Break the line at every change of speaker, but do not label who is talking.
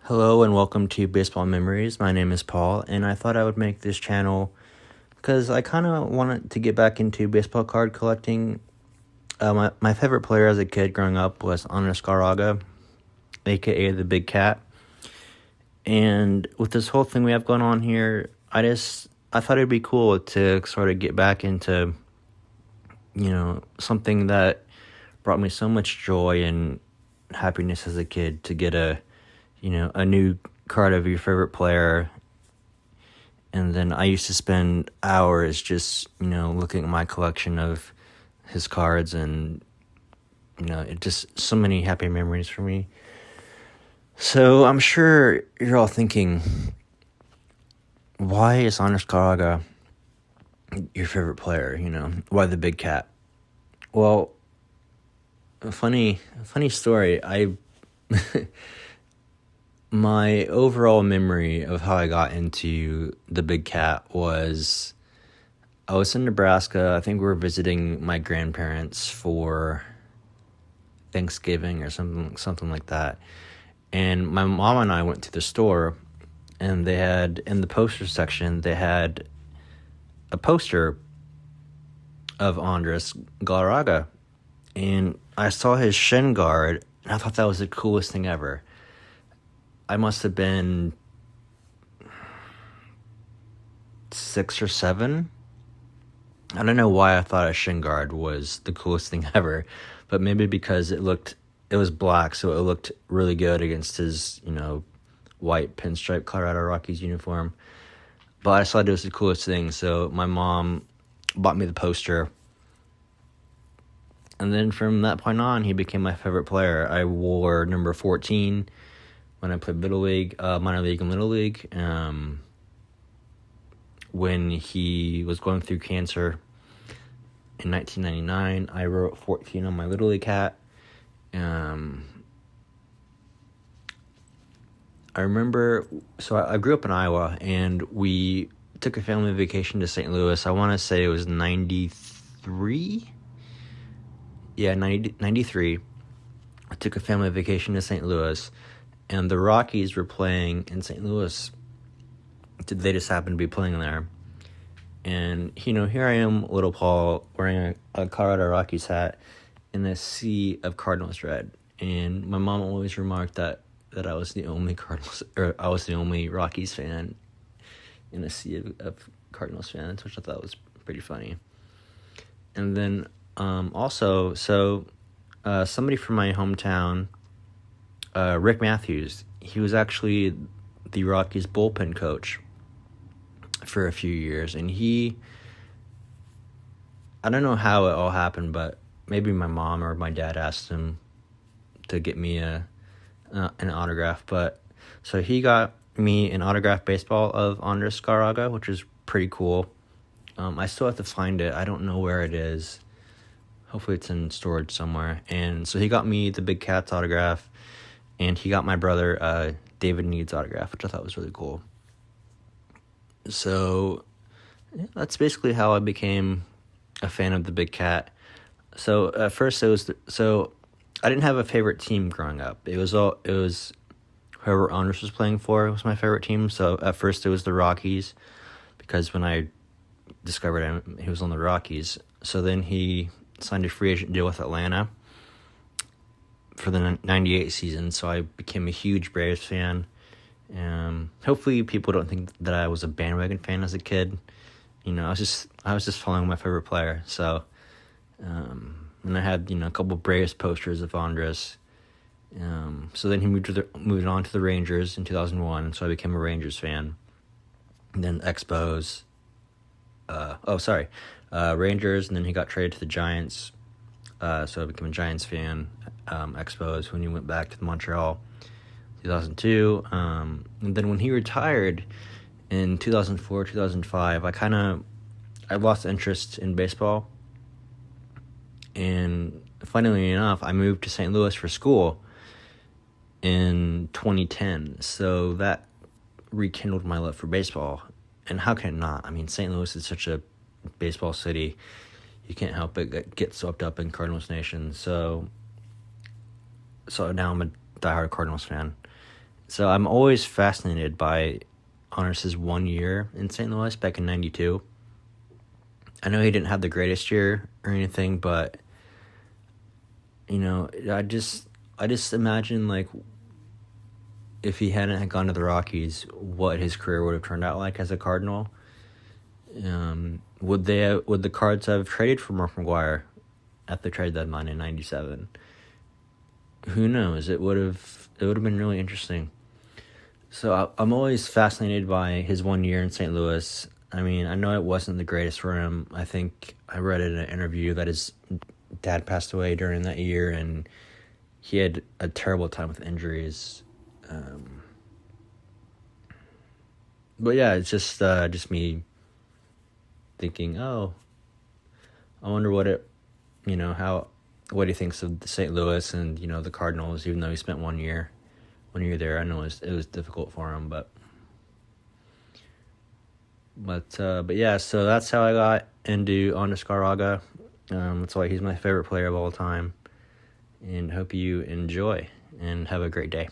Hello and welcome to Baseball Memories. My name is Paul, and I thought I would make this channel because I kind of wanted to get back into baseball card collecting. My favorite player as a kid growing up was Andres Galarraga, aka the Big Cat. And with this whole thing we have going on here, I thought it'd be cool to sort of get back into, something that brought me so much joy and happiness as a kid, to get a new card of your favorite player. And then I used to spend hours just, looking at my collection of his cards, and, it just so many happy memories for me. So I'm sure you're all thinking, why is Andres Galarraga your favorite player? Why the Big Cat? Well, a funny story. My overall memory of how I got into the Big Cat was I was in Nebraska. I think we were visiting my grandparents for Thanksgiving or something like that. And my mom and I went to the store, and they had, in the poster section, they had a poster of Andres Galarraga. And I saw his shin guard, and I thought that was the coolest thing ever. I must have been 6 or 7. I don't know why I thought a shin guard was the coolest thing ever, but maybe because it was black, so it looked really good against his, white pinstripe Colorado Rockies uniform. But I thought it was the coolest thing, so my mom bought me the poster. And then from that point on, he became my favorite player. I wore number 14 when I played Little League, minor league and Little League. When he was going through cancer in 1999, I wrote 14 on my Little League hat. I remember, so I grew up in Iowa, and we took a family vacation to St. Louis. I want to say it was 93? Yeah, 93. I took a family vacation to St. Louis, and the Rockies were playing in St. Louis. They just happened to be playing there. And, here I am, little Paul, wearing a Colorado Rockies hat in a sea of Cardinals red. And my mom always remarked that I was the only I was the only Rockies fan in a sea of Cardinals fans, which I thought was pretty funny. And then also, somebody from my hometown, Rick Matthews, he was actually the Rockies bullpen coach for a few years, and I don't know how it all happened, but maybe my mom or my dad asked him to get me an autograph. But so he got me an autographed baseball of Andres Galarraga, which is pretty cool. I still have to find it. I don't know where it is. Hopefully it's in storage somewhere. And so he got me the Big Cat's autograph, and he got my brother David Need's autograph, which I thought was really cool. So yeah, that's basically how I became a fan of the Big Cat. So at first I didn't have a favorite team growing up. It was whoever Andres was playing for was my favorite team. So at first it was the Rockies, because when I discovered him, he was on the Rockies. So then he signed a free agent deal with Atlanta for the 98 season, so I became a huge Braves fan. Hopefully people don't think that I was a bandwagon fan as a kid. I was just following my favorite player. So, and I had, a couple Braves posters of Andres. So then he moved on to the Rangers in 2001, so I became a Rangers fan. And then Expos. Rangers, and then he got traded to the Giants. So I became a Giants fan. Expos when he went back to Montreal, 2002. And then when he retired in 2004, 2005, I lost interest in baseball. And funnily enough, I moved to St. Louis for school in 2010. So that rekindled my love for baseball. And how can it not? I mean, St. Louis is such a baseball city. You can't help but get swept up in Cardinals Nation. So now I'm a diehard Cardinals fan. So I'm always fascinated by Andres' 1 year in St. Louis back in '92. I know he didn't have the greatest year or anything, but I just imagine like if he hadn't had gone to the Rockies, what his career would have turned out like as a Cardinal. Would the Cards have traded for Mark McGwire at the trade deadline in '97? Who knows? It would have been really interesting. So I'm always fascinated by his 1 year in St. Louis. I mean, I know it wasn't the greatest for him. I think I read in an interview that his dad passed away during that year, and he had a terrible time with injuries. But yeah, it's just me thinking, oh, I wonder what he thinks of the St. Louis and the Cardinals. Even though he spent 1 year there, I know it was difficult for him, but yeah. So that's how I got into Andres Galarraga. That's why he's my favorite player of all time. And hope you enjoy and have a great day.